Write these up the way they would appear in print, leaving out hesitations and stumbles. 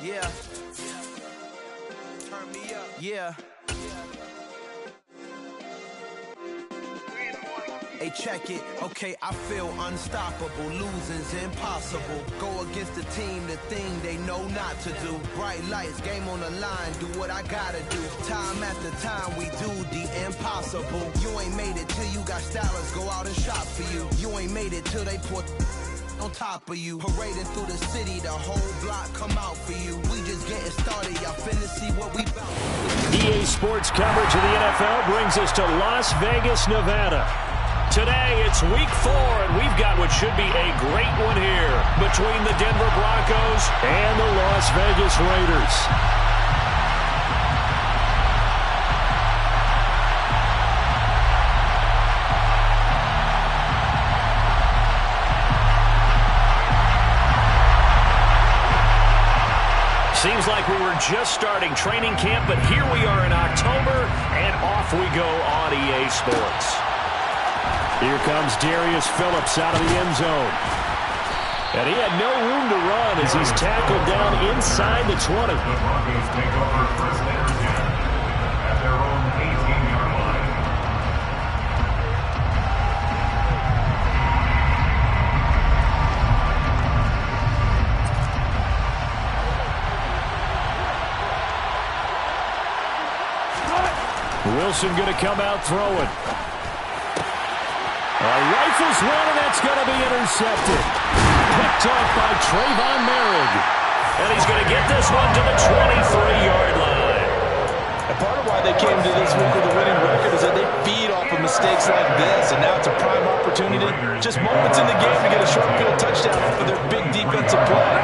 Yeah. Turn me up. Yeah. Hey, check it. Okay, I feel unstoppable. Losing's impossible. Go against the team, the thing they know not to do. Bright lights, game on the line. Do what I gotta do. Time after time, we do the impossible. You ain't made it till you got stylers go out and shop for you. You ain't made it till they put on top of you. Parading through the city, the whole block come out for you. We just getting started, y'all finna see what we bout. EA Sports coverage of the NFL brings us to Las Vegas, Nevada. Today, it's week 4, and we've got what should be a great one here between the Denver Broncos and the Las Vegas Raiders. Seems like we were just starting training camp, but here we are in October, and off we go on EA Sports. Here comes Darius Phillips out of the end zone. And he had no room to run as he's tackled down inside the 20. The Broncos take over first and 10 at their own 18-yard line. Wilson going to come out throwing. Rifles one, and that's going to be intercepted. Picked off by Trayvon Merrick. And he's going to get this one to the 23-yard line. And part of why they came to this week with a winning record is that they feed off of mistakes like this, and now it's a prime opportunity. Just moments in the game to get a short field touchdown off of their big defensive play.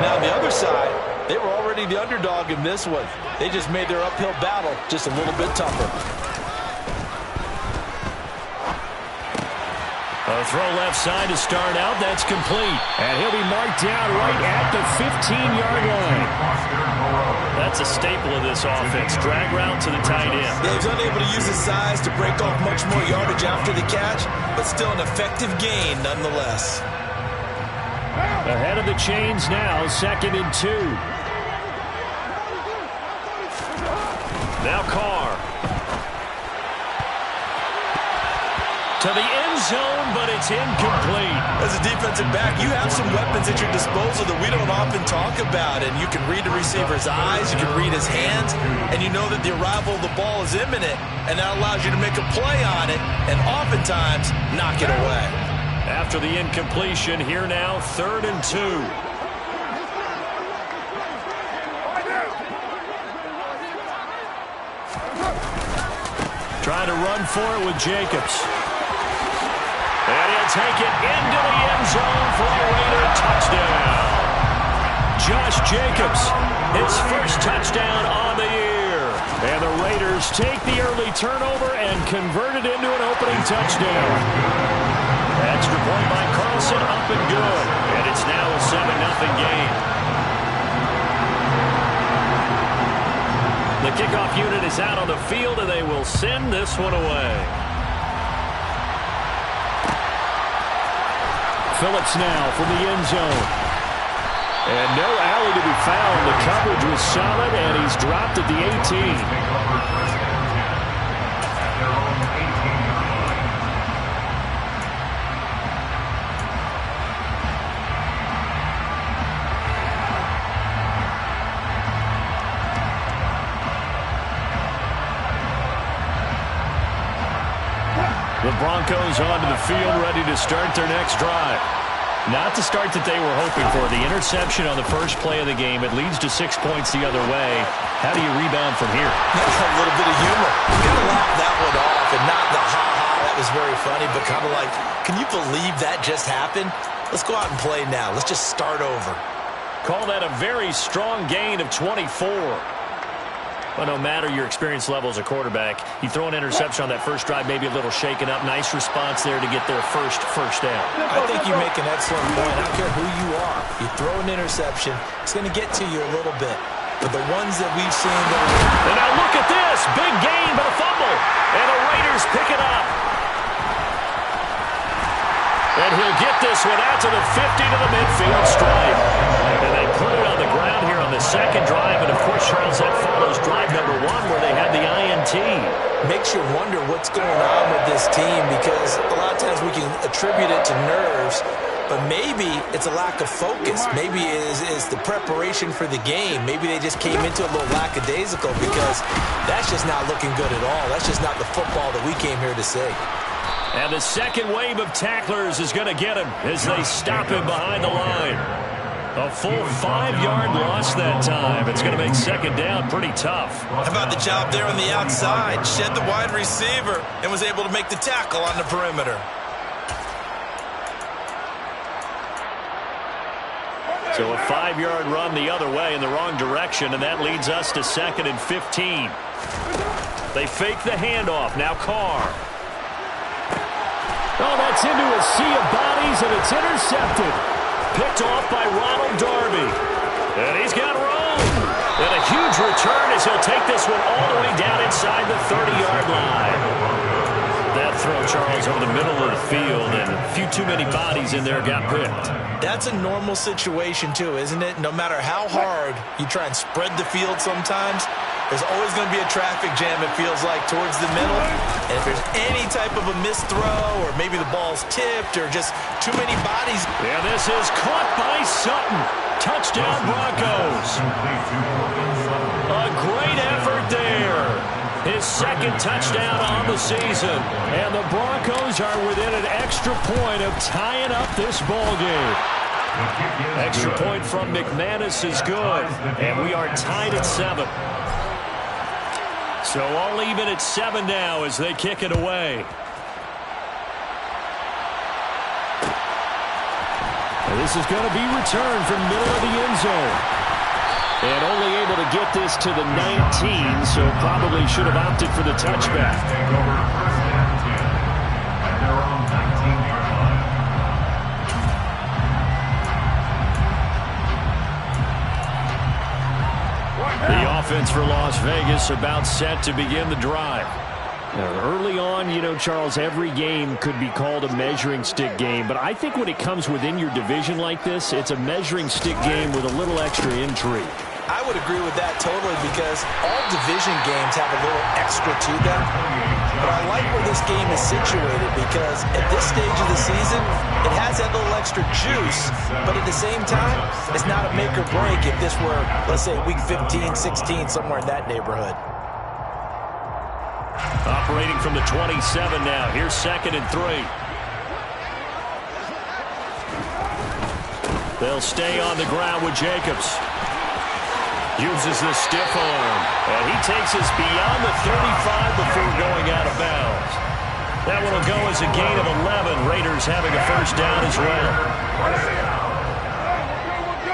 Now on the other side, they were already the underdog in this one. They just made their uphill battle just a little bit tougher. A throw left side to start out. That's complete. And he'll be marked down right at the 15-yard line. That's a staple of this offense. Drag route to the tight end. Yeah, he's unable to use his size to break off much more yardage after the catch, but still an effective gain nonetheless. Ahead of the chains now, 2nd and 2. Now Carr. To the end zone, but it's incomplete. As a defensive back, you have some weapons at your disposal that we don't often talk about. And you can read the receiver's eyes, you can read his hands, and you know that the arrival of the ball is imminent. And that allows you to make a play on it and oftentimes knock it away. After the incompletion, here now, 3rd and 2. Trying to run for it with Jacobs. And he'll take it into the end zone for a Raider touchdown. Josh Jacobs, his first touchdown on the year. And the Raiders take the early turnover and convert it into an opening touchdown. Extra point by Carlson, up and good. And it's now a 7-0 game. The kickoff unit is out on the field, and they will send this one away. Phillips now from the end zone. And no alley to be found. The coverage was solid, and he's dropped at the 18. The Broncos onto the field, ready to start their next drive. Not the start that they were hoping for. The interception on the first play of the game. It leads to 6 points the other way. How do you rebound from here? That's a little bit of humor. You got to laugh that one off, and not the ha-ha, that was very funny, but kind of like, can you believe that just happened? Let's go out and play now. Let's just start over. Call that a very strong gain of 24. But no matter your experience level as a quarterback, you throw an interception on that first drive, maybe a little shaken up. Nice response there to get their first down. I think you make an excellent point. I don't care who you are. You throw an interception, it's going to get to you a little bit. But the ones that we've seen that are... And now look at this. Big gain, but a fumble. And the Raiders pick it up. And he'll get this one out to the 50 to the midfield stripe. And they put it on the ground here on the second makes you wonder what's going on with this team, because a lot of times we can attribute it to nerves, but maybe it's a lack of focus. Maybe it is the preparation for the game. Maybe they just came into it a little lackadaisical, because that's just not looking good at all. That's just not the football that we came here to see. And the second wave of tacklers is going to get him as they stop him behind the line. A full 5-yard loss that time. It's going to make second down pretty tough. How about the job there on the outside? Shed the wide receiver and was able to make the tackle on the perimeter. So a 5-yard run the other way in the wrong direction, and that leads us to 2nd and 15. They fake the handoff. Now Carr. Oh, that's into a sea of bodies, and it's intercepted. Picked off by Ronald Darby. And he's got room. And a huge return as he'll take this one all the way down inside the 30-yard line. That throw, Charles, over the middle of the field, and a few too many bodies in there got picked. That's a normal situation, too, isn't it? No matter how hard you try and spread the field sometimes, there's always going to be a traffic jam, it feels like, towards the middle. And if there's any type of a missed throw, or maybe the ball's tipped, or just too many bodies. Yeah, this is caught by Sutton. Touchdown, Broncos. A great effort there. His second touchdown on the season. And the Broncos are within an extra point of tying up this ball game. Extra point from McManus is good. And we are tied at 7. So all even at 7 now as they kick it away. And this is going to be returned from middle of the end zone. And only able to get this to the 19, so probably should have opted for the touchback. The offense for Las Vegas about set to begin the drive. Now, early on, you know, Charles, every game could be called a measuring stick game, but I think when it comes within your division like this, it's a measuring stick game with a little extra intrigue. I would agree with that totally, because all division games have a little extra to them. But I like where this game is situated, because at this stage of the season, it has that little extra juice, but at the same time, it's not a make or break if this were, let's say, week 15, 16, somewhere in that neighborhood. Operating from the 27 now. Here's 2nd and 3. They'll stay on the ground with Jacobs. Uses the stiff arm. And he takes us beyond the 35 before going out of bounds. That one will go as a gain of 11. Raiders having a first down as well.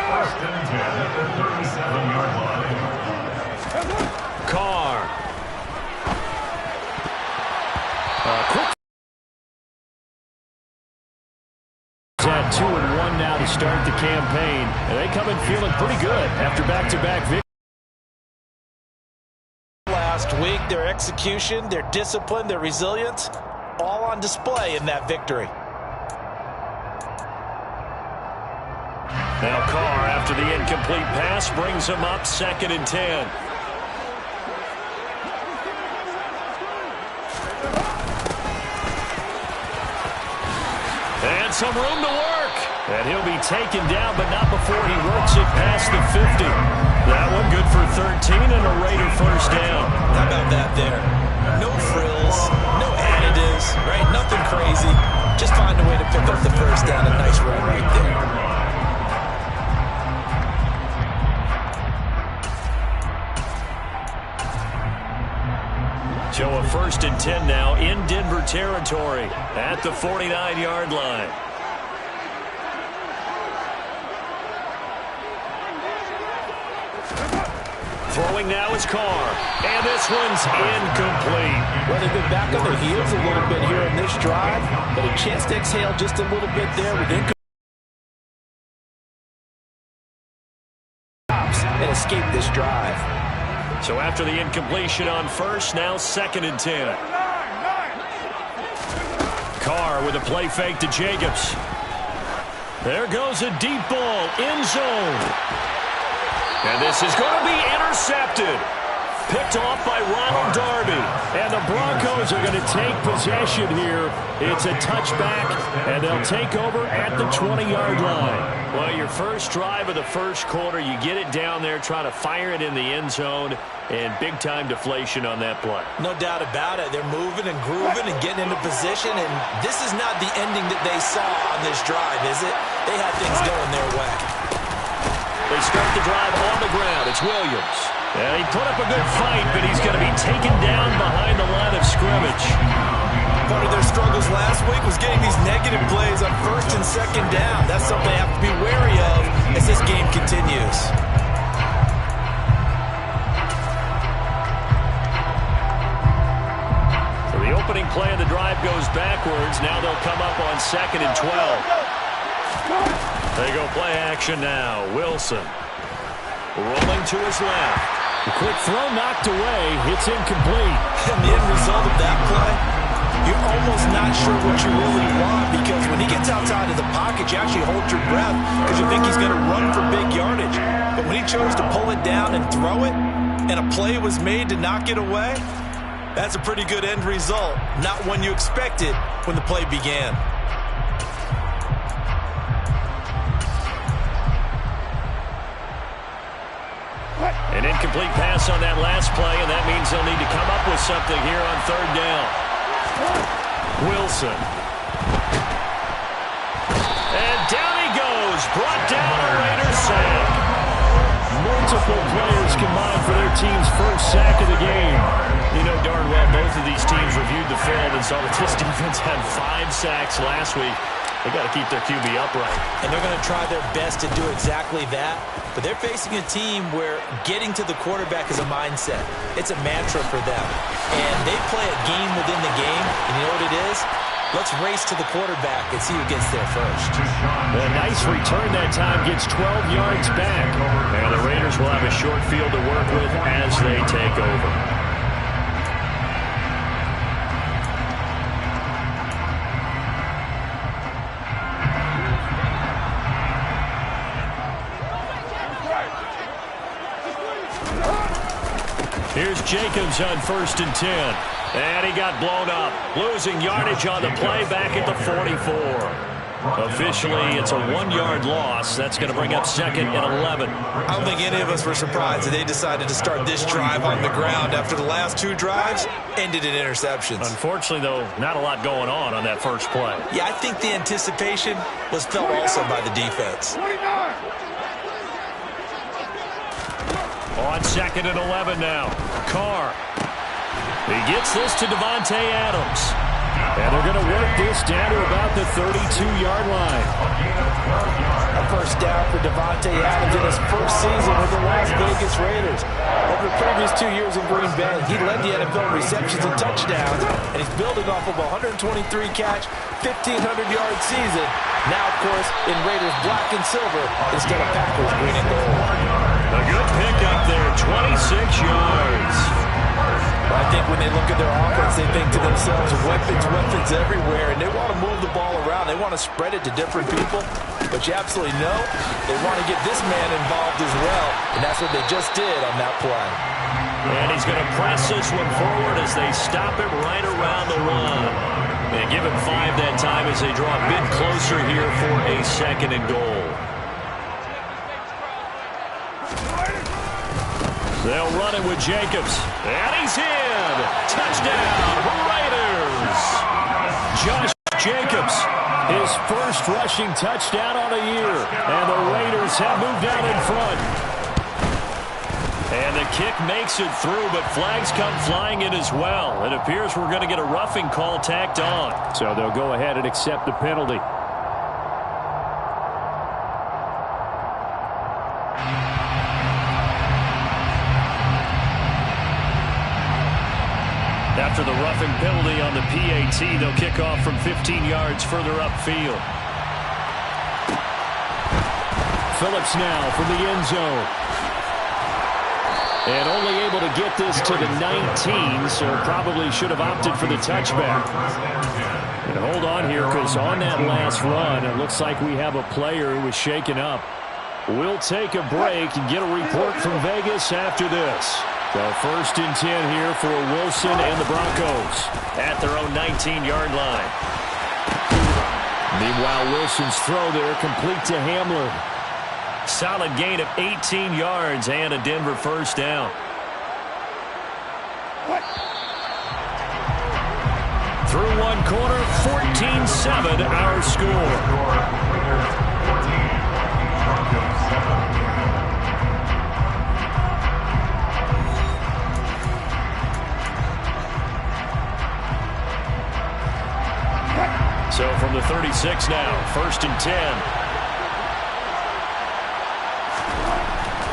First and 10 at the 37-yard line. Carr. Quick. At 2-1 now to start the campaign. And they come in feeling pretty good after back-to-back victories. Last week, their execution, their discipline, their resilience, all on display in that victory. Now Carr, after the incomplete pass, brings him up 2nd and 10. And some room to work. And he'll be taken down, but not before he works it past the 50. That one good for 13 and a Raider first down. How about that there? No frills, no additives, right? Nothing crazy. Just find a way to pick up the first down. A nice run right there. So a 1st and 10 now in Denver territory at the 49-yard line. Throwing now is Carr. And this one's incomplete. Well, they've been back on their heels a little bit here in this drive, but a chance to exhale just a little bit there with and escape this drive. So after the incompletion on first, now 2nd and 10. Carr with a play fake to Jacobs. There goes a deep ball, end zone. And this is going to be intercepted. Picked off by Ronald Darby. And the Broncos are going to take possession here. It's a touchback, and they'll take over at the 20-yard line. Well, your first drive of the first quarter, you get it down there, try to fire it in the end zone, and big-time deflation on that play. No doubt about it. They're moving and grooving and getting into position, and this is not the ending that they saw on this drive, is it? They had things going their way. They start the drive on the ground. It's Williams. And he put up a good fight, but he's going to be taken down behind the line of scrimmage. Part of their struggles last week was getting these negative plays on first and second down. That's something they have to be wary of as this game continues. So the opening play of the drive goes backwards. Now they'll come up on 2nd and 12. They go play action now. Wilson rolling to his left. A quick throw knocked away. It's incomplete. And the end result of that play, you're almost not sure what you really want, because when he gets outside of the pocket, you actually hold your breath because you think he's going to run for big yardage. But when he chose to pull it down and throw it, and a play was made to knock it away, that's a pretty good end result. Not one you expected when the play began. An incomplete pass on that last play, and that means they'll need to come up with something here on 3rd down. Wilson. And down he goes. Brought down a Raiders sack. Multiple players combined for their team's first sack of the game. You know darn well both of these teams reviewed the film and saw that this defense had 5 sacks last week. They got to keep their QB upright. And they're going to try their best to do exactly that. But they're facing a team where getting to the quarterback is a mindset. It's a mantra for them. And they play a game within the game. And you know what it is? Let's race to the quarterback and see who gets there first. A nice return that time. Gets 12 yards back. And the Raiders will have a short field to work with as they take over. Here's Jacobs on 1st and 10. And he got blown up. Losing yardage on the play back at the 44. Officially, it's a 1-yard loss. That's going to bring up 2nd and 11. I don't think any of us were surprised that they decided to start this drive on the ground after the last 2 drives ended in interceptions. Unfortunately, though, not a lot going on that first play. Yeah, I think the anticipation was felt also by the defense. On 2nd and 11 now. Carr. He gets this to Davante Adams. And they're going to work this down to about the 32-yard line. A first down for Davante Adams in his first season with the Las Vegas Raiders. Over the previous 2 years in Green Bay, he led the NFL in receptions and touchdowns, and he's building off of a 123-catch, 1,500-yard season. Now, of course, in Raiders black and silver instead of Packers green and gold. A good pickup there, 26 yards. I think when they look at their offense, they think to themselves, weapons everywhere, and they want to move the ball around. They want to spread it to different people, but you absolutely know they want to get this man involved as well, and that's what they just did on that play. And he's going to press this one forward as they stop it right around the run. And give him 5 that time as they draw a bit closer here for a 2nd and goal. They'll run it with Jacobs. And he's in. Touchdown, Raiders. Josh Jacobs, his first rushing touchdown on the year. And the Raiders have moved out in front. And the kick makes it through, but flags come flying in as well. It appears we're going to get a roughing call tacked on. So they'll go ahead and accept the penalty. After the roughing penalty on the PAT, they'll kick off from 15 yards further upfield. Phillips now from the end zone. And only able to get this to the 19, so probably should have opted for the touchback. And hold on here, because on that last run, it looks like we have a player who was shaken up. We'll take a break and get a report from Vegas after this. So first and 10 here for Wilson and the Broncos at their own 19-yard line. Meanwhile, Wilson's throw there complete to Hamler. Solid gain of 18 yards and a Denver first down. Through one quarter, 14-7 our score. So from the 36 now, first and 10.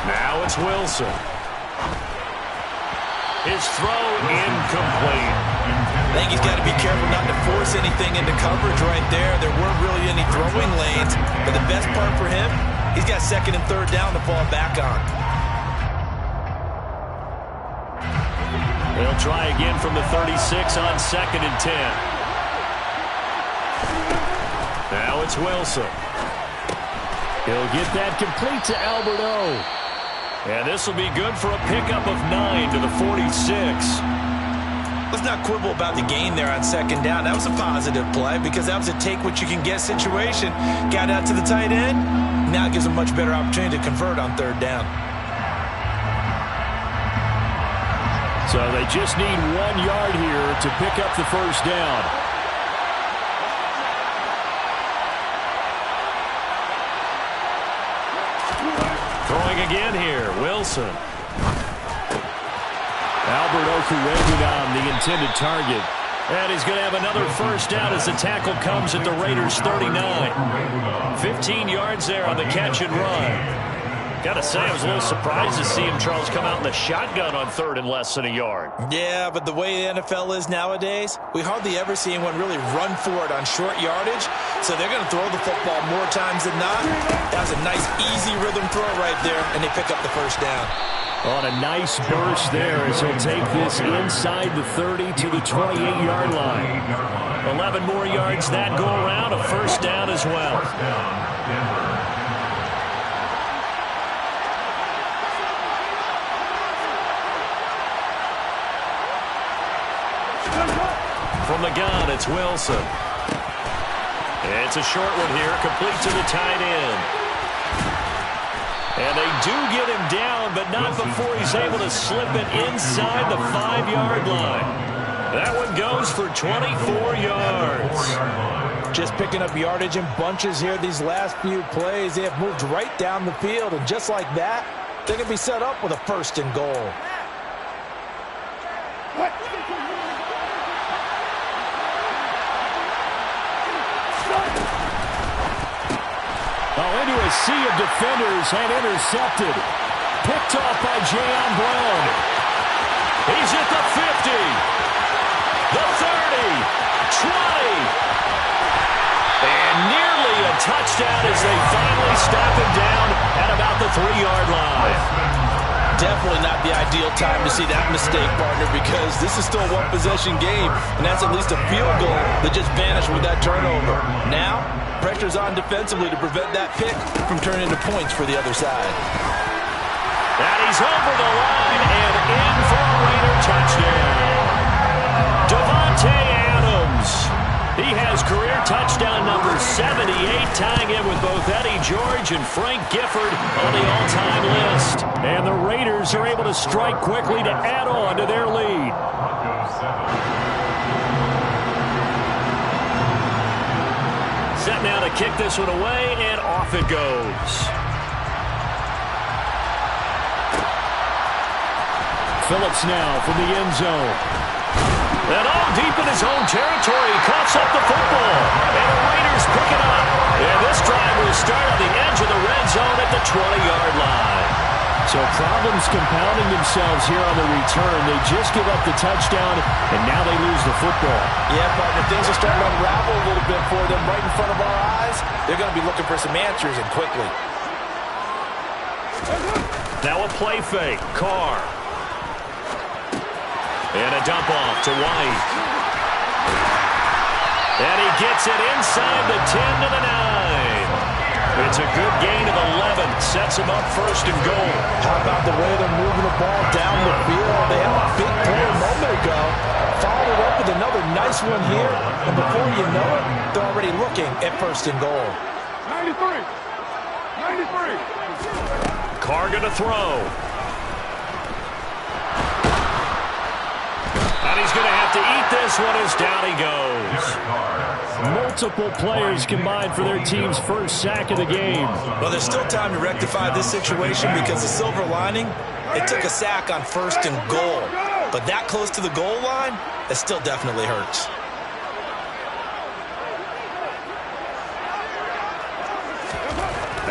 Now it's Wilson. His throw incomplete. I think he's got to be careful not to force anything into coverage right there. There weren't really any throwing lanes, but the best part for him, he's got second and third down to fall back on. They'll try again from the 36 on second and 10. Now it's Wilson. He'll get that complete to Alberto. And this will be good for a pickup of 9 to the 46. Let's not quibble about the gain there on second down. That was a positive play because that was a take-what-you-can-get situation. Got out to the tight end. Now it gives a much better opportunity to convert on third down. So they just need 1 yard here to pick up the first down. Throwing again here, Wilson. Albert Okwuegbunam on the intended target. And he's going to have another first down as the tackle comes at the Raiders' 39. 15 yards there on the catch and run. Got to say, I was a little surprised to see him, Charles, come out in the shotgun on third and less than a yard. Yeah, but the way the NFL is nowadays, we hardly ever see anyone really run for it on short yardage. So they're going to throw the football more times than not. That was a nice, easy rhythm throw right there, and they pick up the first down. On a nice burst there as he'll take this inside the 30 to the 28-yard line. 11 more yards that go around, a first down as well. From the gun, it's Wilson. It's a short one here, complete to the tight end. And they do get him down, but not before he's able to slip it inside the 5-yard line. That one goes for 24 yards. Just picking up yardage in bunches here these last few plays. They have moved right down the field, and just like that, they're going to be set up with a first and goal. Into a sea of defenders and intercepted. Picked off by Jayon Brown. He's at the 50. The 30. 20. And nearly a touchdown as they finally stop him down at about the 3-yard line. Definitely not the ideal time to see that mistake, partner, because this is still a one-possession game, and that's at least a field goal that just vanished with that turnover. Now, pressure's on defensively to prevent that pick from turning into points for the other side. And he's over the line and in for a Raider touchdown. Davante Adams. He has career touchdown number 78, tying in with both Eddie George and Frank Gifford on the all-time list. And the Raiders are able to strike quickly to add on to their lead. Set now to kick this one away, and off it goes. Phillips now from the end zone. And all deep in his own territory, he coughs up the football. And the Raiders pick it up. And this drive will start on the edge of the red zone at the 20-yard line. So problems compounding themselves here on the return. They just give up the touchdown, and now they lose the football. Yeah, partner, things are starting to unravel a little bit for them right in front of our eyes. They're going to be looking for some answers, and quickly. Now a play fake. Carr. And a dump off to White. And he gets it inside the 10 to the 9. It's a good gain of 11. Sets him up first and goal. How about the way they're moving the ball down the field? this one here, and before you know it, they're already looking at first and goal. 93. Carr going to throw. And he's going to have to eat this one as down he goes. Multiple players combined for their team's first sack of the game. Well, there's still time to rectify this situation because the silver lining, it took a sack on first and goal. But that close to the goal line, it still definitely hurts.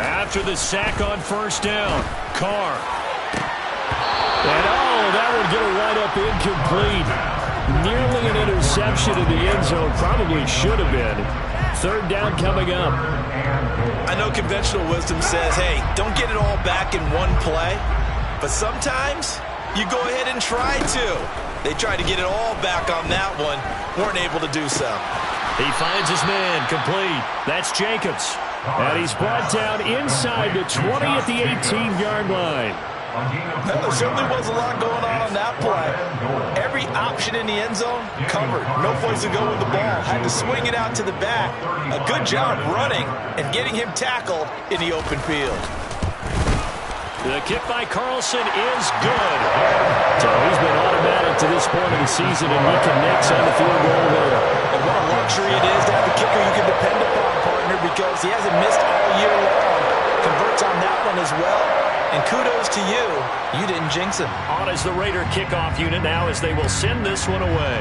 After the sack on first down, Carr. And that would get a wide-up incomplete. Nearly an interception in the end zone. Probably should have been. Third down coming up. I know conventional wisdom says, hey, don't get it all back in one play. But sometimes you go ahead and try to. They tried to get it all back on that one. Weren't able to do so. He finds his man complete. That's Jacobs. And he's brought down inside the 20 at the 18-yard line. Well, there certainly was a lot going on that play. Every option in the end zone covered. No place to go with the ball. Had to swing it out to the back. A good job running and getting him tackled in the open field. The kick by Carlson is good. So he's been automatic to this point of the season, and he connects on the field goal there. And what a luxury it is to have a kicker you can depend upon, partner, because he hasn't missed all year long. Converts on that one as well. And kudos to you. You didn't jinx him. On as the Raider kickoff unit now as they will send this one away.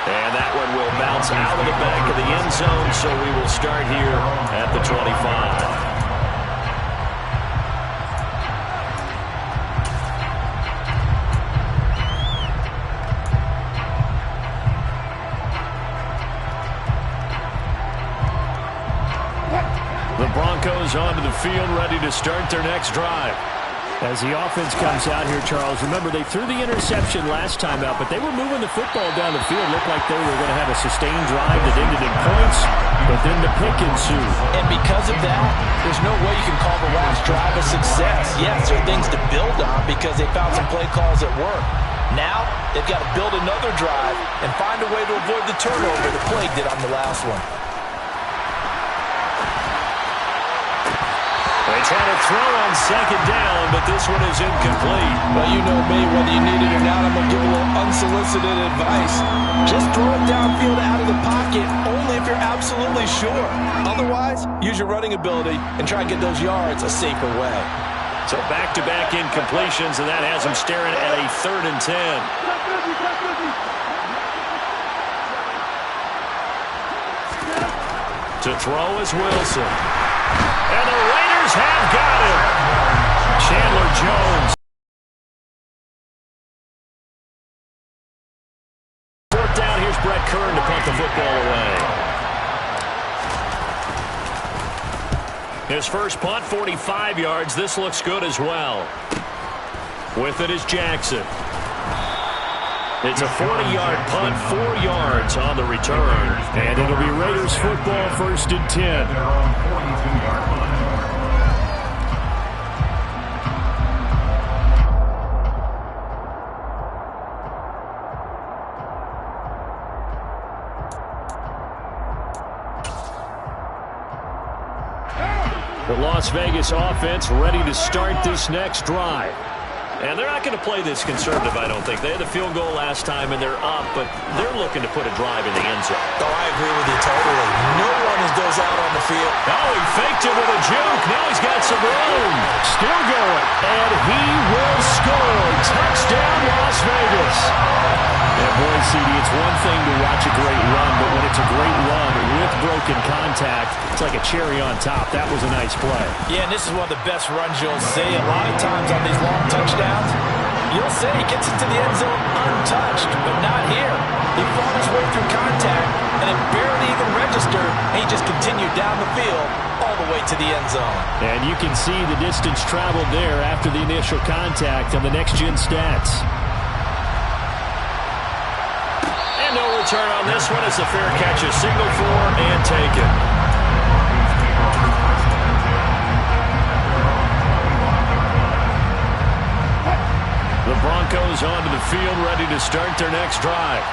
And that one will bounce out of the back of the end zone, so we will start here at the 25. The Broncos onto the field, ready to start their next drive. As the offense comes out here, Charles, remember they threw the interception last time out, but they were moving the football down the field. Looked like they were going to have a sustained drive that ended in points, but then the pick ensued. And because of that, there's no way you can call the last drive a success. Yes, there are things to build on because they found some play calls that work. Now, they've got to build another drive and find a way to avoid the turnover the Plague did on the last one. They try to throw on second down, but this one is incomplete. Well, you know me, whether you need it or not, I'm going to give a little unsolicited advice. Just throw it downfield out of the pocket, only if you're absolutely sure. Otherwise, use your running ability and try and get those yards a safer way. So back-to-back incompletions, and that has them staring at a 3rd and 10. To throw is Wilson. And the Raiders have got him. Chandler Jones. 4th down, here's Brett Kern to punt the football away. His first punt, 45 yards. This looks good as well. With it is Jackson. It's a 40-yard punt, 4 yards on the return. And it'll be Raiders football, 1st and 10. The Las Vegas offense ready to start this next drive. And they're not going to play this conservative, I don't think. They had the field goal last time, and they're up, but they're looking to put a drive in the end zone. Oh, I agree with you totally. No one goes out on the field. Oh, he faked it with a juke. Now he's got some room. Still going. And he will score. Touchdown, Las Vegas. And boy, CD, it's one thing to watch a great run, but when it's a great run with broken contact, it's like a cherry on top. That was a nice play. Yeah, and this is one of the best runs you'll see. A lot of times on these long touchdowns, you'll see he gets into the end zone untouched, but not here. He fought his way through contact, and it barely even registered, and he just continued down the field all the way to the end zone. And you can see the distance traveled there after the initial contact on the next-gen stats. And no return on this one as the fair catch is signaled for and taken. The Broncos Broncos onto the field, ready to start their next drive.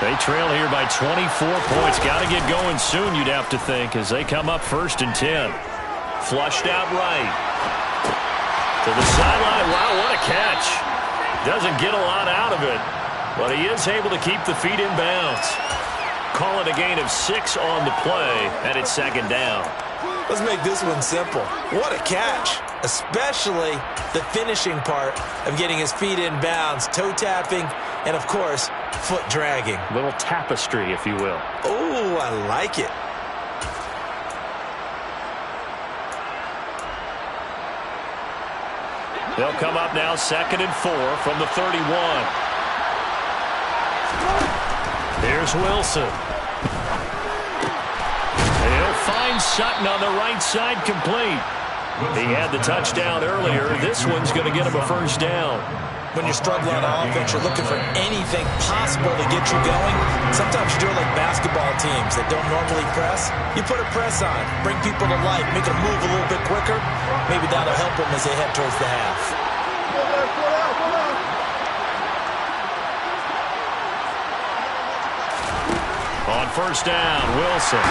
They trail here by 24 points. Got to get going soon, you'd have to think, as they come up 1st and 10. Flushed out right. To the sideline. Wow, what a catch. Doesn't get a lot out of it, but he is able to keep the feet in bounds. Call it a gain of 6 on the play, and it's 2nd down. Let's make this one simple. What a catch, especially the finishing part of getting his feet in bounds, toe tapping, and, of course, foot dragging. Little tapestry, if you will. Oh, I like it. They'll come up now 2nd and 4 from the 31. Here's Wilson. He'll find Sutton on the right side, complete. He had the touchdown earlier. This one's going to get him a 1st down. When you're struggling on offense, you're looking for anything possible to get you going. Sometimes you do it like basketball teams that don't normally press. You put a press on, bring people to life, make them move a little bit quicker. Maybe that'll help them as they head towards the half. On 1st down, Wilson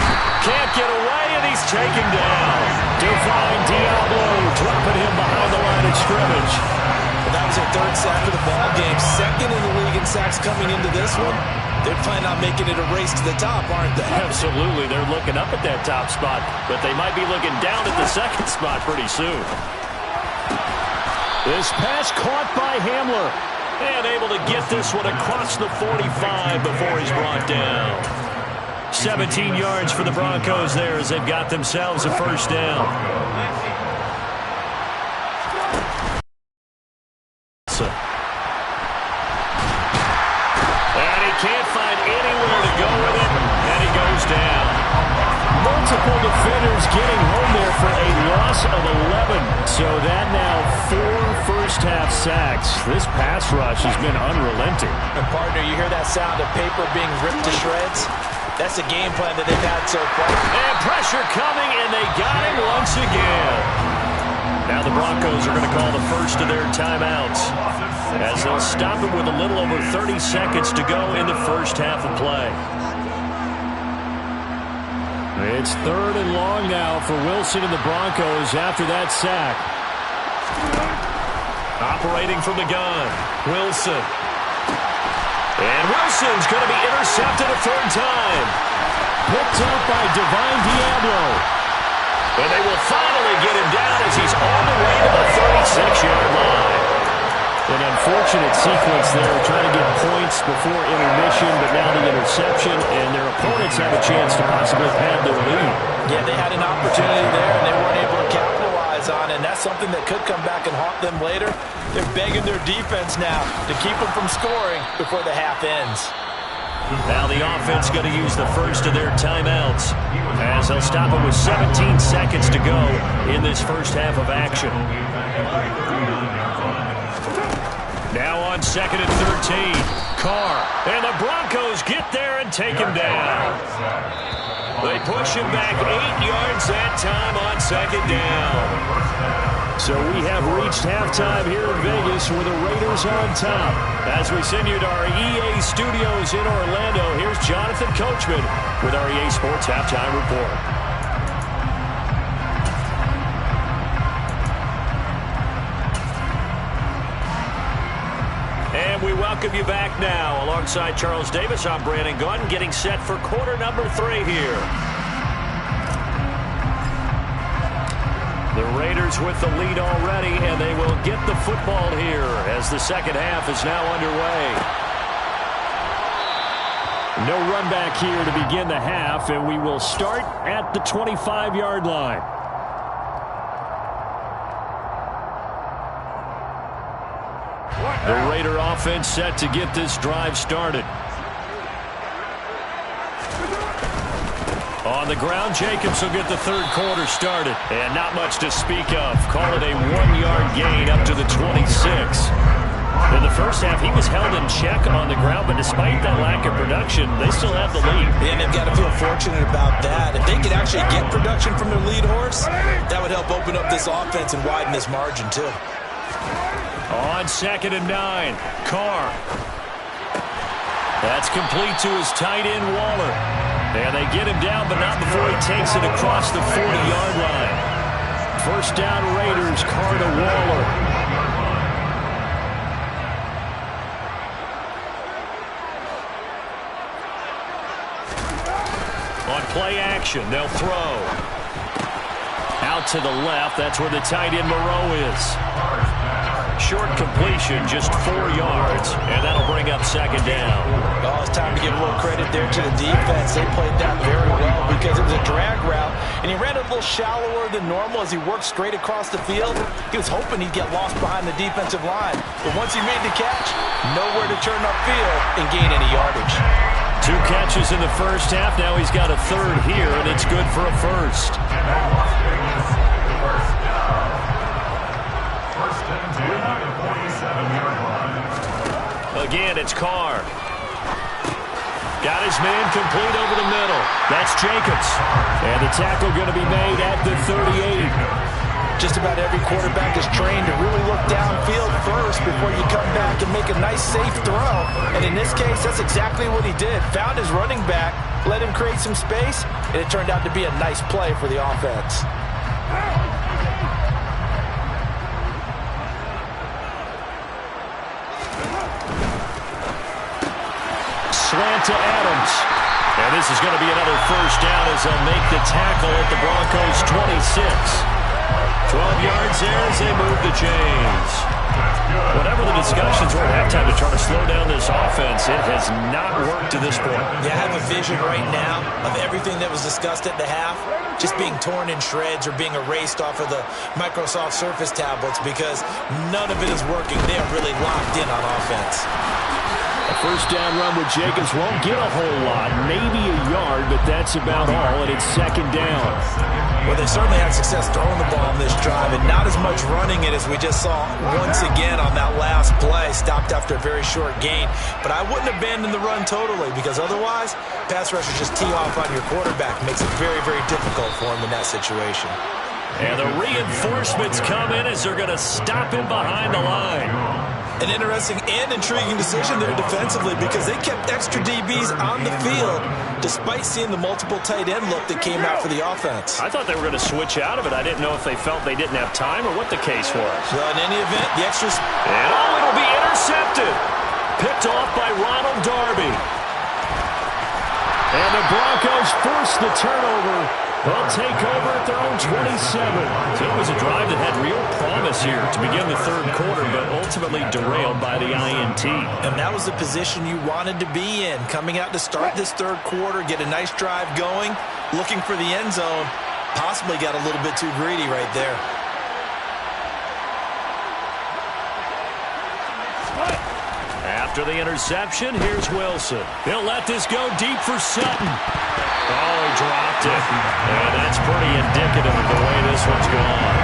can't get away, and he's taken down. Divine Diablo dropping him behind the line of scrimmage. Well, that was their 3rd sack of the ball game. 2nd in the league in sacks coming into this one. They're planning on making it a race to the top, aren't they? Absolutely. They're looking up at that top spot, but they might be looking down at the 2nd spot pretty soon. This pass caught by Hamler, and able to get this one across the 45 before he's brought down. 17 yards for the Broncos there as they've got themselves a 1st down. And he can't find anywhere to go with it, and he goes down. Multiple defenders getting home there for a loss of 11. So that now 4 first-half sacks. This pass rush has been unrelenting. And, partner, you hear that sound of paper being ripped to shreds? That's the game plan that they've had so far. And pressure coming, and they got him once again. Now the Broncos are going to call the first of their timeouts, as they'll stop it with a little over 30 seconds to go in the 1st half of play. It's 3rd and long now for Wilson and the Broncos after that sack. Operating from the gun, Wilson. And Wilson's going to be intercepted a 3rd time. Picked up by Divine Diablo. And they will finally get him down as he's on the way to the 36-yard line. An unfortunate sequence there, trying to get points before intermission, but now the interception, and their opponents have a chance to possibly pad their lead. Yeah, they had an opportunity there, and they weren't able to capitalize on it, and that's something that could come back and haunt them later. They're begging their defense now to keep them from scoring before the half ends. Now the offense going to use the first of their timeouts, as they'll stop it with 17 seconds to go in this 1st half of action. Now on 2nd and 13, Carr, and the Broncos get there and take him down. They push him back 8 yards that time on 2nd down. So we have reached halftime here in Vegas with the Raiders on top. As we send you to our EA studios in Orlando, here's Jonathan Coachman with our EA Sports Halftime Report. And we welcome you back now. Alongside Charles Davis, I'm Brandon Gaudin, getting set for quarter number 3 here. The Raiders with the lead already, and they will get the football here as the 2nd half is now underway. No run back here to begin the half, and we will start at the 25-yard line. The Raider offense set to get this drive started. On the ground, Jacobs will get the 3rd quarter started. And not much to speak of. Call it a 1-yard gain up to the 26. In the 1st half, he was held in check on the ground, but despite that lack of production, they still have the lead. And they've got to feel fortunate about that. If they could actually get production from their lead horse, that would help open up this offense and widen this margin, too. On 2nd and 9, Carr. That's complete to his tight end, Waller. And they get him down, but not before he takes it across the 40-yard line. First down, Raiders, Carr to Waller. On play action, they'll throw. Out to the left, that's where the tight end Moreau is. Short completion, just 4 yards, and that'll bring up 2nd down. Oh, it's time to give a little credit there to the defense. They played that very well because it was a drag route, and he ran a little shallower than normal as he worked straight across the field. He was hoping he'd get lost behind the defensive line, but once he made the catch, nowhere to turn upfield and gain any yardage. 2 catches in the first half. Now he's got a third here, and it's good for a first. Again, it's Carr. Got his man complete over the middle. That's Jacobs. And the tackle going to be made at the 38. Just about every quarterback is trained to really look downfield first before you come back and make a nice, safe throw. And in this case, that's exactly what he did. Found his running back, let him create some space, and it turned out to be a nice play for the offense. Slant to Adams. And this is going to be another first down as they'll make the tackle at the Broncos' 26. 12 yards there as they move the chains. Whatever the discussions were at halftime to try to slow down this offense, it has not worked to this point. Yeah, I have a vision right now of everything that was discussed at the half just being torn in shreds or being erased off of the Microsoft Surface tablets because none of it is working. They are really locked in on offense. A first down run with Jacobs won't get a whole lot, maybe a yard, but that's about all, and it's 2nd down. Well, they certainly had success throwing the ball on this drive, and not as much running it as we just saw once again on that last play, stopped after a very short gain. But I wouldn't abandon the run totally, because otherwise, pass rushers just tee off on your quarterback. Makes it very, very difficult for him in that situation. And the reinforcements come in as they're going to stop him behind the line. An interesting and intriguing decision there defensively because they kept extra DBs on the field despite seeing the multiple tight end look that came out for the offense. I thought they were going to switch out of it. I didn't know if they felt they didn't have time or what the case was. Well, in any event, the extras... And it'll be intercepted. Picked off by Ronald Darby. And the Broncos force the turnover. They'll take over at their own 27. So it was a drive that had real promise here to begin the third quarter, but ultimately derailed by the INT. And that was the position you wanted to be in, coming out to start this third quarter, get a nice drive going, looking for the end zone. Possibly got a little bit too greedy right there. After the interception, here's Wilson. He'll let this go deep for Sutton. Oh, he dropped it. And that's pretty indicative of the way this one's gone.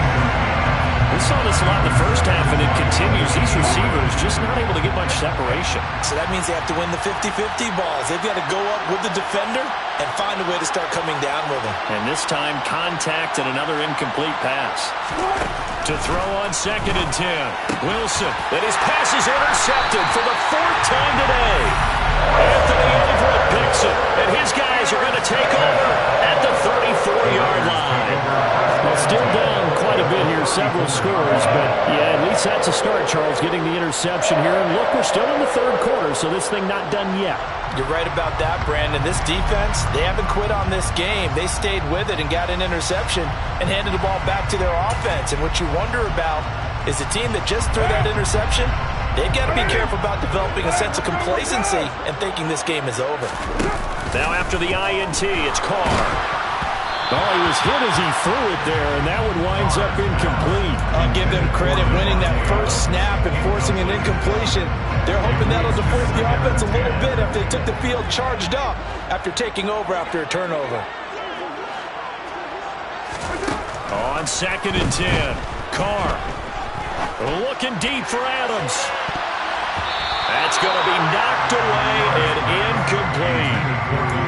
We saw this a lot in the first half, and it continues. These receivers just not able to get much separation. So that means they have to win the 50-50 balls. They've got to go up with the defender and find a way to start coming down with him. And this time, contact and another incomplete pass. To throw on 2nd and 10. Wilson, and his pass is intercepted for the 4th time today. Anthony Everett picks it, and his guys are going to take over at the 34-yard line. Well, still down quite a bit here, several scores, but yeah, at least that's a start, Charles, getting the interception here. And look, we're still in the third quarter, so this thing not done yet. You're right about that, Brandon. This defense, they haven't quit on this game. They stayed with it and got an interception and handed the ball back to their offense. And what you wonder about is the team that just threw that interception, they've got to be careful about developing a sense of complacency and thinking this game is over. Now after the INT, it's Carr. Oh, he was hit as he threw it there, and that one winds up incomplete. I'll give them credit winning that first snap and forcing an incompletion. They're hoping that'll deflate the offense a little bit after they took the field charged up after taking over after a turnover. On 2nd and 10, Carr looking deep for Adams. That's going to be knocked away and incomplete.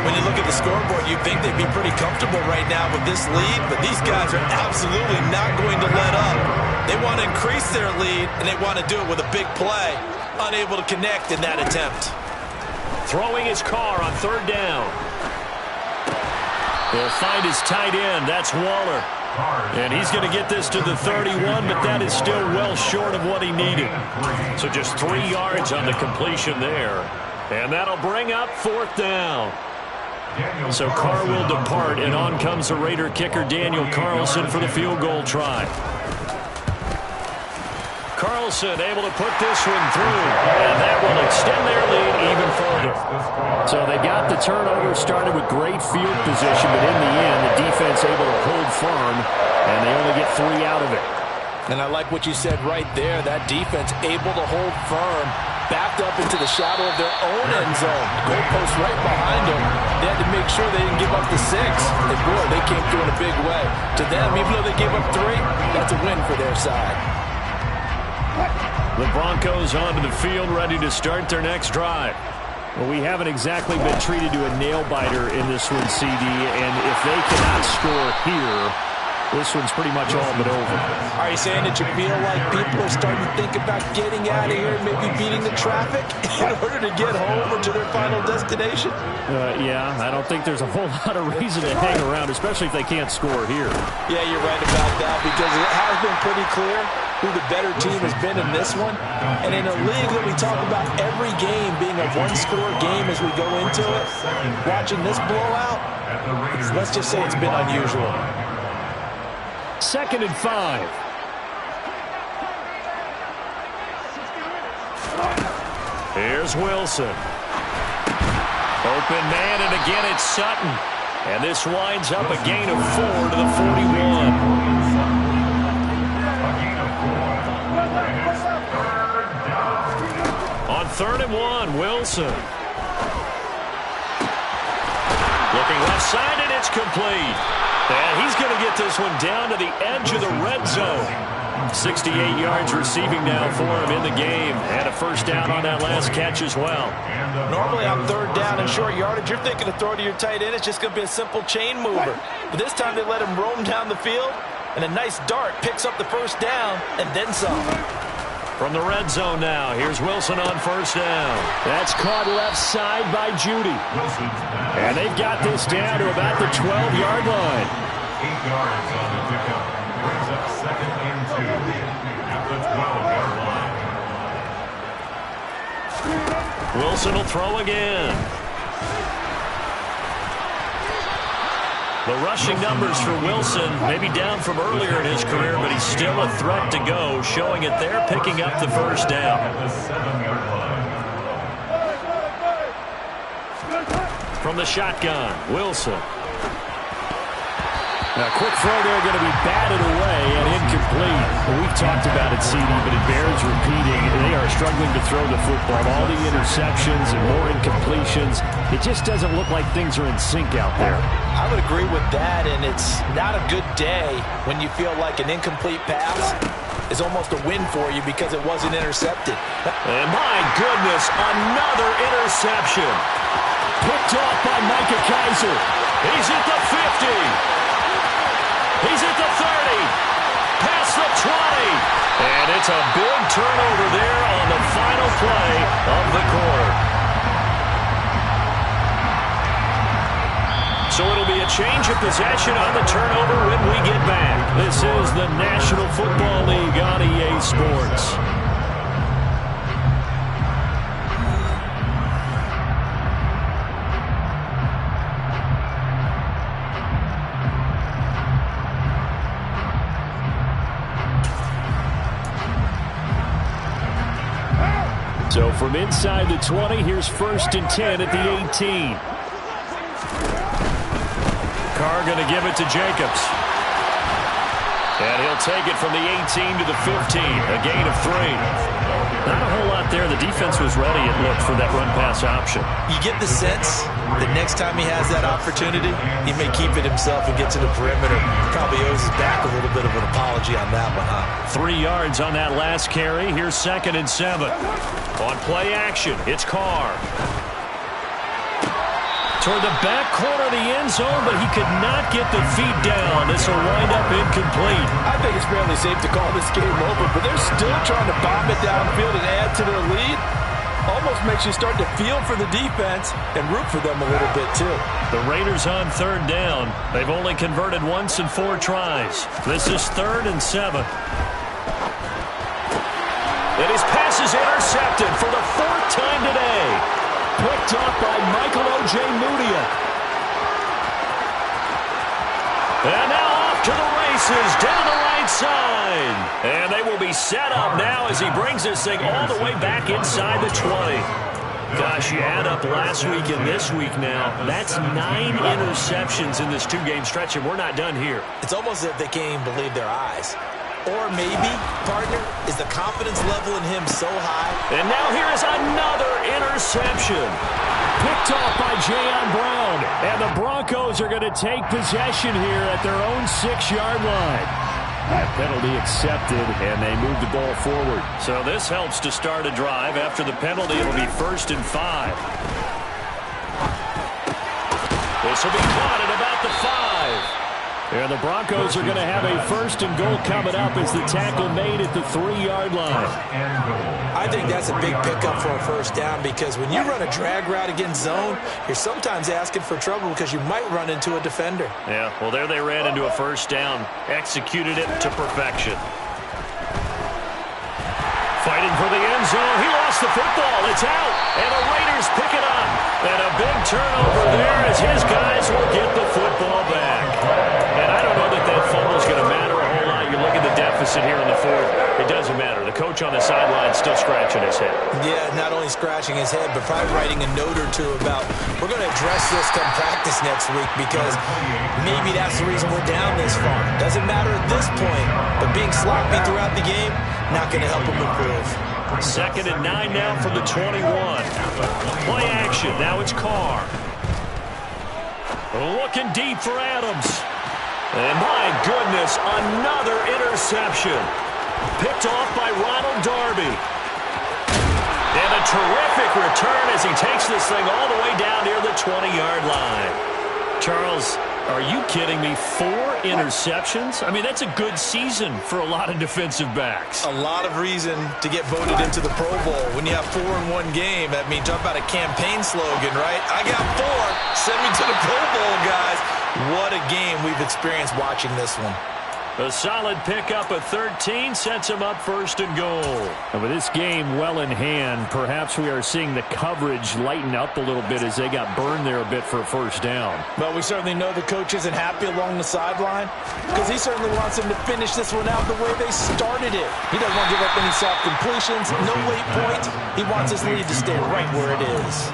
When you look at the scoreboard, you'd think they'd be pretty comfortable right now with this lead, but these guys are absolutely not going to let up. They want to increase their lead. lead, and they want to do it with a big play. Unable to connect in that attempt. Throwing his car on third down. He'll find his tight end. That's Waller. And he's going to get this to the 31, but that is still well short of what he needed. So just 3 yards on the completion there. And that'll bring up fourth down. So Carr will depart, and on comes the Raider kicker, Daniel Carlson, for the field goal try. Carlson able to put this one through, and that will extend their lead even further. So they got the turnover started with great field position, but in the end, the defense able to hold firm, and they only get 3 out of it. And I like what you said right there. That defense able to hold firm, backed up into the shadow of their own end zone. Goalpost right behind them. They had to make sure they didn't give up the 6. And boy, they came through in a big way. To them, even though they gave up 3, that's a win for their side. The Broncos onto the field, ready to start their next drive. Well, we haven't exactly been treated to a nail-biter in this one, CD, and if they cannot score here, this one's pretty much all but over. Are you saying that you feel like people are starting to think about getting out of here and maybe beating the traffic in order to get home or to their final destination? Yeah, I don't think there's a whole lot of reason to hang around, especially if they can't score here. Yeah, you're right about that, because it has been pretty clear who the better team has been in this one. And in a league that we talk about every game being a one-score game as we go into it, watching this blowout, let's just say it's been unusual. 2nd and 5. Here's Wilson. Open man, and again it's Sutton. And this winds up a gain of 4 to the 41. On 3rd and 1, Wilson. Looking left side, and it's complete. And he's going to get this one down to the edge of the red zone. 68 yards receiving now for him in the game. And a first down on that last catch as well. Normally on 3rd down and short yardage, you're thinking to throw to your tight end. It's just going to be a simple chain mover. But this time they let him roam down the field. And a nice dart picks up the first down and then some. From the red zone now, here's Wilson on first down. That's caught left side by Judy. And they've got this down to about the 12-yard line. 8 yards on the pickup. Brings up 2nd and 2 at the 12-yard line. Wilson will throw again. The rushing numbers for Wilson maybe down from earlier in his career, but he's still a threat to go, showing it there, picking up the first down. At the 7-yard line. From the shotgun, Wilson. Now, quick throw there, going to be batted away and incomplete. Well, we've talked about it, CD, but it bears repeating. They are struggling to throw the football. All the interceptions and more incompletions. It just doesn't look like things are in sync out there. I would agree with that, and it's not a good day when you feel like an incomplete pass is almost a win for you because it wasn't intercepted. And my goodness, another interception. Picked off by Micah Kiser. He's at the 50. He's at the 30. Past the 20. And it's a big turnover there on the final play of the quarter. So it'll be a change of possession on the turnover when we get back. This is the National Football League on EA Sports. So from inside the 20, here's 1st and 10 at the 18. Carr going to give it to Jacobs. And he'll take it from the 18 to the 15, a gain of 3. Not a whole lot there. The defense was ready, it looked, for that run-pass option. You get the sense that next time he has that opportunity, he may keep it himself and get to the perimeter. Probably owes his back a little bit of an apology on that one, huh? 3 yards on that last carry. Here's 2nd and 7. On play action, it's Carr. toward the back corner of the end zone, but he could not get the feet down. This will wind up incomplete. I think it's fairly safe to call this game over, but they're still trying to bomb it downfield and add to their lead. Almost makes you start to feel for the defense and root for them a little bit, too. The Raiders on third down. They've only converted once in 4 tries. This is 3rd and 7. And his pass is intercepted for the 4th time today. Picked up by Michael Ojemudia. And now off to the races down the right side. And they will be set up now as he brings this thing all the way back inside the 20. Gosh, you add up last week and this week now. That's 9 interceptions in this 2-game stretch, and we're not done here. It's almost as if they can't even believe their eyes. Or maybe, partner, is the confidence level in him so high? And now here is another interception. Picked off by Jayon Brown. And the Broncos are going to take possession here at their own 6-yard line. That penalty accepted, and they move the ball forward. So this helps to start a drive. After the penalty, it'll be 1st and 5. This will be caught at about the 5. And the Broncos are going to have a 1st and goal coming up as the tackle made at the 3-yard line. I think that's a big pickup for a 1st down because when you run a drag route against zone, you're sometimes asking for trouble because you might run into a defender. Yeah, well, there they ran into a 1st down. Executed it to perfection. Fighting for the end zone. He lost the football. It's out. And the Raiders pick it up. And a big turnover there as his guys will get the football back. And I don't know that that fumble is going to matter a whole lot. You look at the deficit here in the 4th. It doesn't matter. The coach on the sideline is still scratching his head. Yeah, not only scratching his head, but probably writing a note or two about, we're going to address this come practice next week because maybe that's the reason we're down this far. Doesn't matter at this point, but being sloppy throughout the game, not going to help him improve. 2nd and 9 now from the 21. Play action. Now it's Carr. Looking deep for Adams. And my goodness, another interception. Picked off by Ronald Darby. And a terrific return as he takes this thing all the way down near the 20-yard line. Charles, are you kidding me? 4 interceptions? I mean, that's a good season for a lot of defensive backs. A lot of reason to get voted into the Pro Bowl. When you have 4 in one game, I mean, talk about a campaign slogan, right? I got 4. Send me to the Pro Bowl, guys. What a game we've experienced watching this one. A solid pickup of 13 sets him up 1st and goal. And with this game well in hand, perhaps we are seeing the coverage lighten up a little bit as they got burned there a bit for a 1st down. Well, we certainly know the coach isn't happy along the sideline because he certainly wants them to finish this one out the way they started it. He doesn't want to give up any soft completions, no late points. He wants his lead to stay right where it is.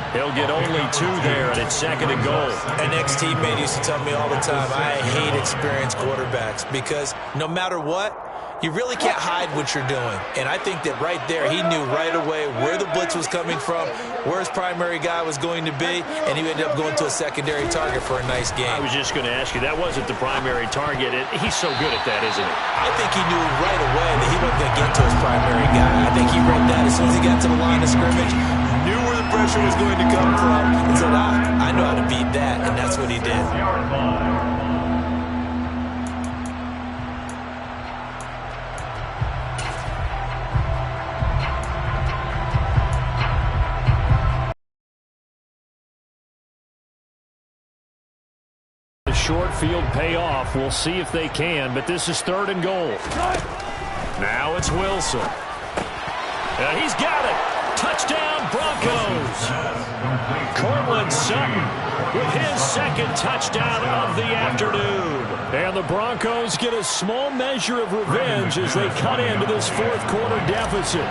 He'll get only 2 there, and it's 2nd and goal. An ex-teammate used to tell me all the time, I hate experienced quarterbacks because no matter what, you really can't hide what you're doing. And I think that right there, he knew right away where the blitz was coming from, where his primary guy was going to be, and he ended up going to a secondary target for a nice game. I was just going to ask you, that wasn't the primary target. He's so good at that, isn't he? I think he knew right away that he wasn't going to get to his primary guy. I think he read that as soon as he got to the line of scrimmage, knew where the pressure was going to come from, and said, I know how to beat that, and that's what he did. The short field payoff. We'll see if they can, but this is 3rd and goal. Now it's Wilson. And he's got it. Touchdown, Broncos. Cortland Sutton with his 2nd touchdown of the afternoon. And the Broncos get a small measure of revenge as they cut into this 4th quarter deficit.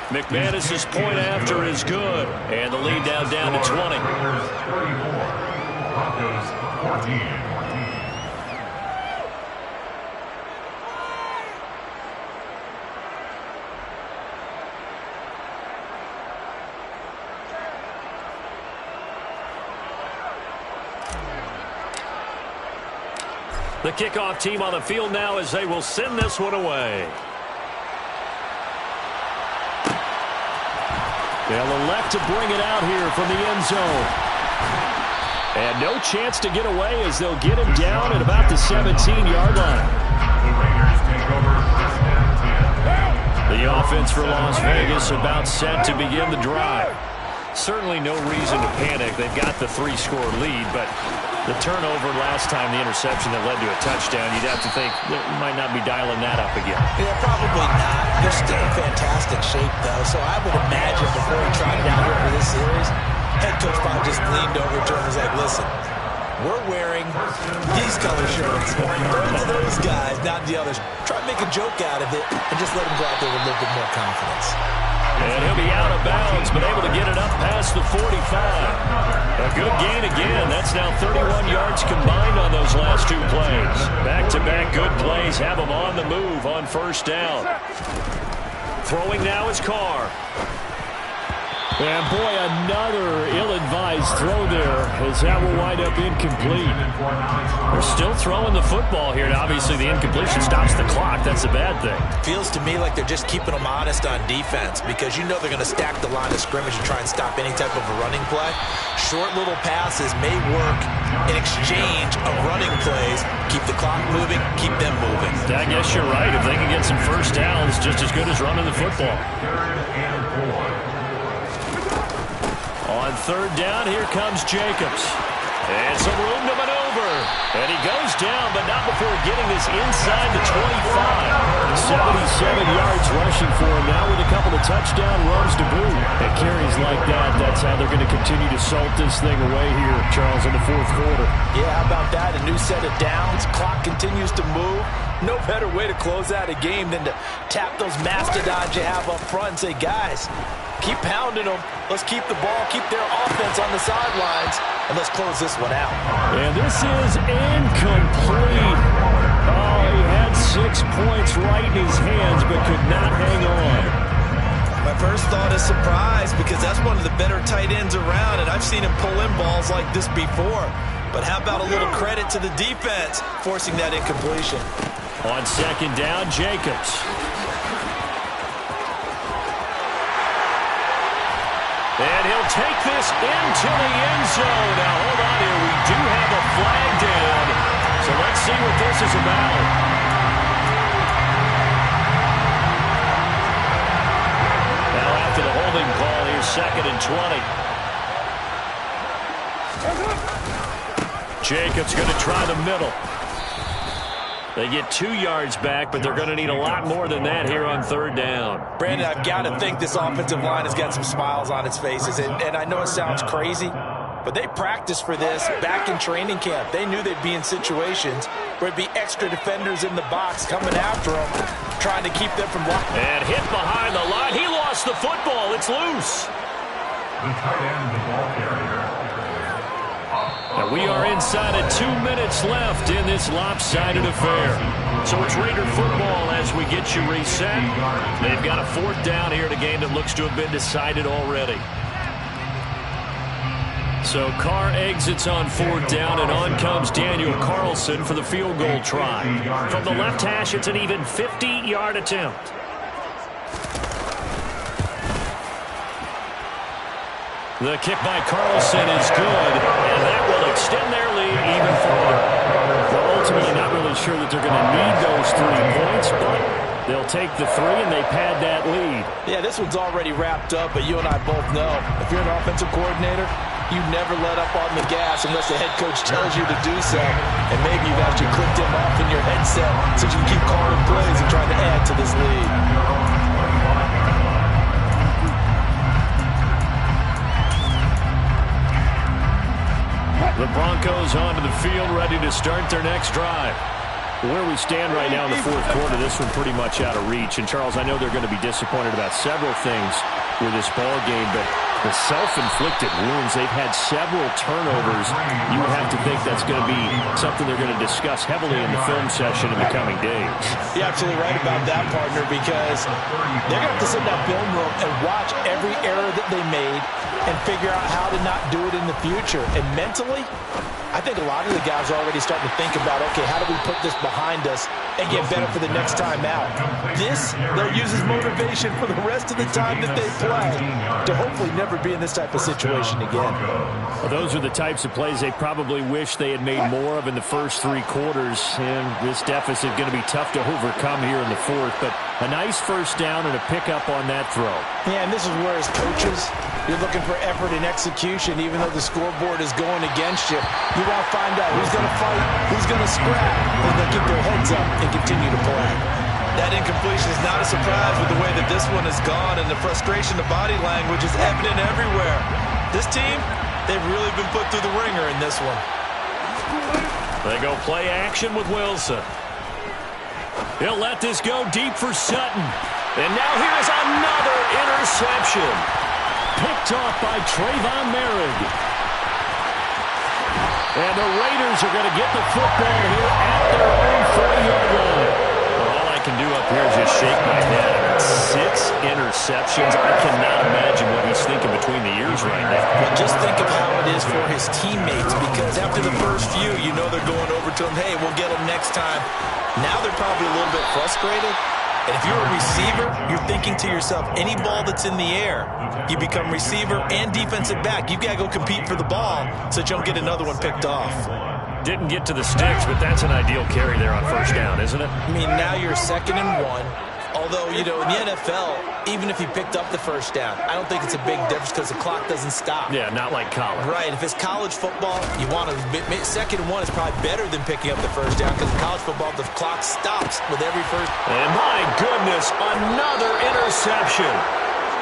McManus's point after is good. And the lead down to 20. Broncos 14. The kickoff team on the field now as they will send this one away. They'll elect to bring it out here from the end zone. And no chance to get away as they'll get him down at about the 17-yard line. The Raiders take over first and 10. The offense for Las Vegas about set to begin the drive. Certainly no reason to panic. They've got the 3-score lead, but the turnover last time, the interception that led to a touchdown, you'd have to think they might not be dialing that up again. Yeah, probably not. They're still in fantastic shape, though, so I would imagine before he tried it out here for this series, head coach probably just leaned over to him and was like, listen, we're wearing these color shirts. Throw it to those guys, not the others. Try to make a joke out of it and just let them go out there with a little bit more confidence. And he'll be out of bounds, but able to get it up past the 45. A good gain again. That's now 31 yards combined on those last 2 plays. Back-to-back good plays have them on the move on first down. Throwing now is Carr. And boy, another ill-advised throw there as that will wind up incomplete. They're still throwing the football here, and obviously the incompletion stops the clock. That's a bad thing. Feels to me like they're just keeping them honest on defense because you know they're going to stack the line of scrimmage and try and stop any type of a running play. Short little passes may work in exchange of running plays. Keep the clock moving, keep them moving. I guess you're right. If they can get some first downs, just as good as running the football. On third down, here comes Jacobs. And some room to maneuver. And he goes down, but not before getting this inside the 25. 77 yards rushing for him now with a couple of touchdown runs to boot. And carries like that, that's how they're going to continue to salt this thing away here, Charles, in the fourth quarter. Yeah, how about that? A new set of downs. Clock continues to move. No better way to close out a game than to tap those mastodons you have up front and say, guys, keep pounding them. Let's keep the ball, keep their offense on the sidelines, and let's close this one out. And this is incomplete. Oh, he had 6 points right in his hands, but could not hang on. My first thought is surprise because that's one of the better tight ends around, and I've seen him pull in balls like this before. But how about a little credit to the defense forcing that incompletion? On second down, Jacobs. And he'll take this into the end zone. Now, hold on here. We do have a flag down. So let's see what this is about. Now, after the holding call, here's 2nd and 20. Jacobs going to try the middle. They get 2 yards back, but they're going to need a lot more than that here on third down. Brandon, I've got to think this offensive line has got some smiles on its faces. And I know it sounds crazy, but they practiced for this back in training camp. They knew they'd be in situations where it'd be extra defenders in the box coming after them, trying to keep them from blocking. And hit behind the line. He lost the football. It's loose. The tight end, the ball carrier. And we are inside of 2 minutes left in this lopsided affair. So it's Raider football as we get you reset. They've got a 4th down here in a game that looks to have been decided already. So Carr exits on 4th down, and on comes Daniel Carlson for the field goal try. From the left hash, it's an even 50-yard attempt. The kick by Carlson is good, and that will extend their lead even further. Well, ultimately, not really sure that they're going to need those 3 points, but they'll take the 3 and they pad that lead. Yeah, this one's already wrapped up, but you and I both know if you're an offensive coordinator, you never let up on the gas unless the head coach tells you to do so. And maybe you've actually clicked him off in your headset so you can keep calling plays and trying to add to this lead. The Broncos onto the field, ready to start their next drive. Where we stand right now in the fourth quarter, this one pretty much out of reach. And, Charles, I know they're going to be disappointed about several things with this ball game, but the self-inflicted wounds, they've had several turnovers. You would have to think that's going to be something they're going to discuss heavily in the film session in the coming days. You're absolutely right about that, partner, because they're going to have to sit in that film room and watch every error that they made and figure out how to not do it in the future. And mentally, I think a lot of the guys are already starting to think about, okay, how do we put this behind us and get better for the next time out? This, they'll use as motivation for the rest of the time that they play to hopefully never be in this type of situation again. Well, those are the types of plays they probably wish they had made more of in the first 3 quarters, and this deficit going to be tough to overcome here in the fourth, but a nice first down and a pickup on that throw. Yeah, and this is where as coaches, you're looking for effort and execution, even though the scoreboard is going against you. You want to find out who's going to fight, who's going to scrap, and they'll keep their heads up and continue to play. That incompletion is not a surprise with the way that this one has gone, and the frustration, the body language is evident everywhere. This team, they've really been put through the ringer in this one. They go play action with Wilson. He'll let this go deep for Sutton. And now here's another interception. Picked off by Trayvon Merrick. And the Raiders are going to get the football here at their own 40-yard line. Well, all I can do up here is just shake my head. 6 interceptions. I cannot imagine what he's thinking between the ears right now. Well, just think of how it is for his teammates, because after the first few, you know they're going over to him, hey, we'll get him next time. Now they're probably a little bit frustrated. And if you're a receiver, you're thinking to yourself, any ball that's in the air, you become receiver and defensive back. You've got to go compete for the ball so that you don't get another one picked off. Didn't get to the sticks, but that's an ideal carry there on first down, isn't it? I mean, now you're 2nd and 1. Although, you know, in the NFL, even if you picked up the first down, I don't think it's a big difference because the clock doesn't stop. Yeah, not like college. Right. If it's college football, you want to 2nd and 1 is probably better than picking up the first down because in college football, the clock stops with every first. And my goodness, another interception.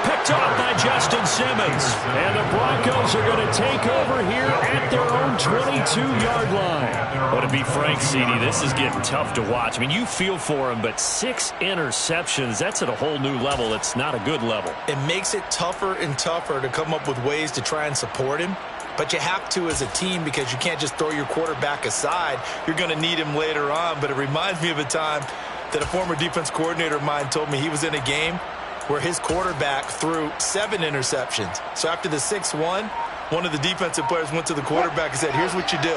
Picked off by Justin Simmons. And the Broncos are going to take over here at their own 22-yard line. But to be frank, CD, this is getting tough to watch. I mean, you feel for him, but 6 interceptions, that's at a whole new level. It's not a good level. It makes it tougher and tougher to come up with ways to try and support him. But you have to as a team because you can't just throw your quarterback aside. You're going to need him later on. But it reminds me of a time that a former defense coordinator of mine told me he was in a game where his quarterback threw 7 interceptions. So after the 6th one of the defensive players went to the quarterback and said, here's what you do.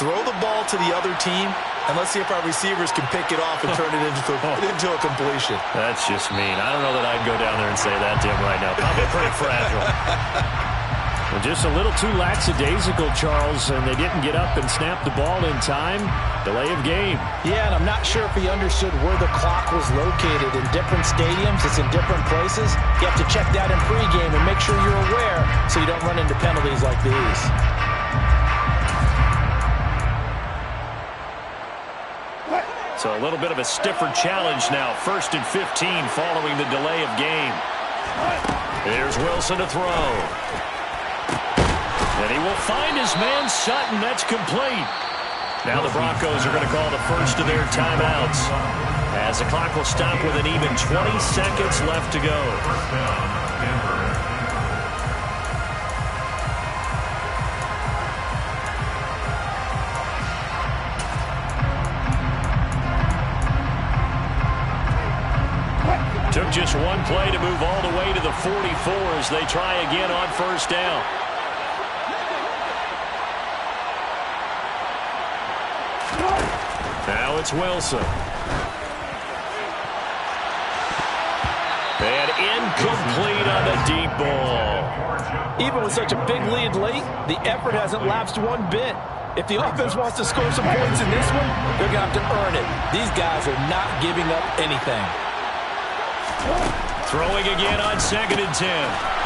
Throw the ball to the other team, and let's see if our receivers can pick it off and turn it into a completion. That's just mean. I don't know that I'd go down there and say that to him right now. Probably pretty fragile. Well, just a little too lackadaisical, Charles, and they didn't get up and snap the ball in time. Delay of game. Yeah, and I'm not sure if he understood where the clock was located. In different stadiums, it's in different places. You have to check that in pregame and make sure you're aware so you don't run into penalties like these. So a little bit of a stiffer challenge now. 1st and 15 following the delay of game. Here's Wilson to throw. And he will find his man Sutton. That's complete. Now the Broncos are going to call the first of their timeouts, as the clock will stop with an even 20 seconds left to go. Took just one play to move all the way to the 44 as they try again on first down. Now it's Wilson. And incomplete on the deep ball. Even with such a big lead late, the effort hasn't lapsed one bit. If the offense wants to score some points in this one, they're going to have to earn it. These guys are not giving up anything. Throwing again on 2nd and 10.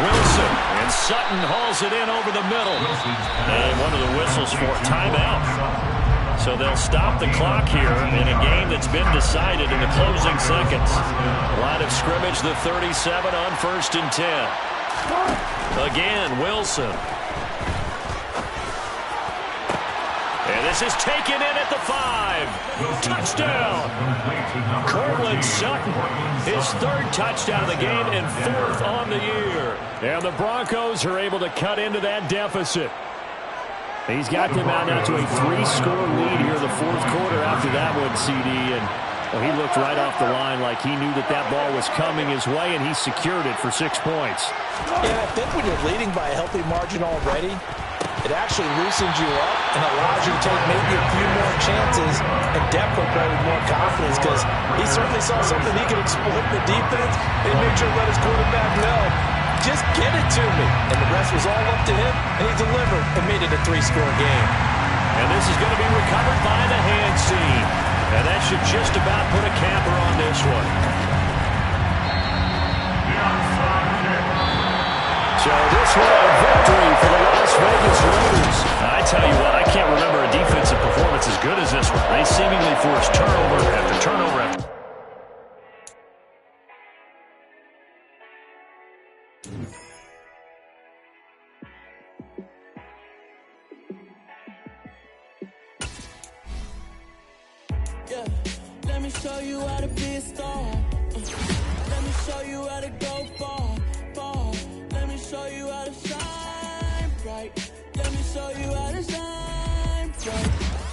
Wilson, and Sutton hauls it in over the middle. And one of the whistles for timeout. So they'll stop the clock here in a game that's been decided in the closing seconds. Line of scrimmage, the 37 on 1st and 10. Again, Wilson. And this is taken in at the 5. Touchdown. Courtland Sutton, his 3rd touchdown of the game and 4th on the year. And the Broncos are able to cut into that deficit. He's got them out now to a 3-score lead here in the 4th quarter after that one, CD. And well, he looked right off the line like he knew that that ball was coming his way, and he secured it for 6 points. Yeah, I think when you're leading by a healthy margin already, It actually loosens you up and allows you to take maybe a few more chances and Demko play with more confidence because he certainly saw something he could exploit in the defense. He made sure to let his quarterback know, just get it to me. And the rest was all up to him, and he delivered and made it a 3-score game. And this is going to be recovered by the hands team. And that should just about put a camper on this one. So this one a victory for the Las Vegas Raiders. I tell you what, I can't remember a defensive performance as good as this one. They seemingly forced turnover after turnover after. Yeah, let me show you how to be a star. Let me show you how to go far, far. Let me show you how to shine bright. Let me show you how to shine bright.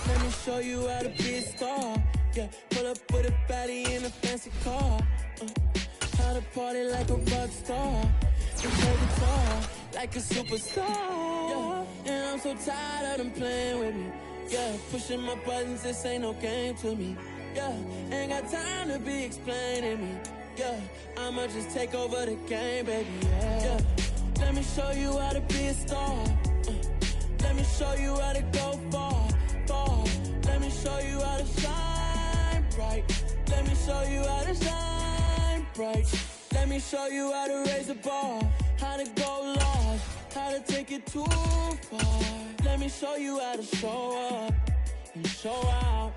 Let me show you how to be a star. Yeah, pull up with a baddie in a fancy car. How to party like a rock star. And play guitar like a superstar. Yeah, and I'm so tired of them playing with me. Yeah, pushing my buttons, this ain't no game to me. Yeah, ain't got time to be explaining me. Yeah, I'ma just take over the game, baby. Yeah, let me show you how to be a star. Let me show you how to go far, far. Let me show you how to shine bright. Let me show you how to shine bright. Let me show you how to raise the bar, how to go large, how to take it too far. Let me show you how to show up and show out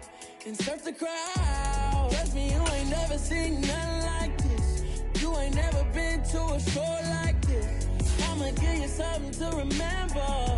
and surf the crowd. Trust me, you ain't never seen nothing like this. You ain't never been to a show like this. I'ma give you something to remember.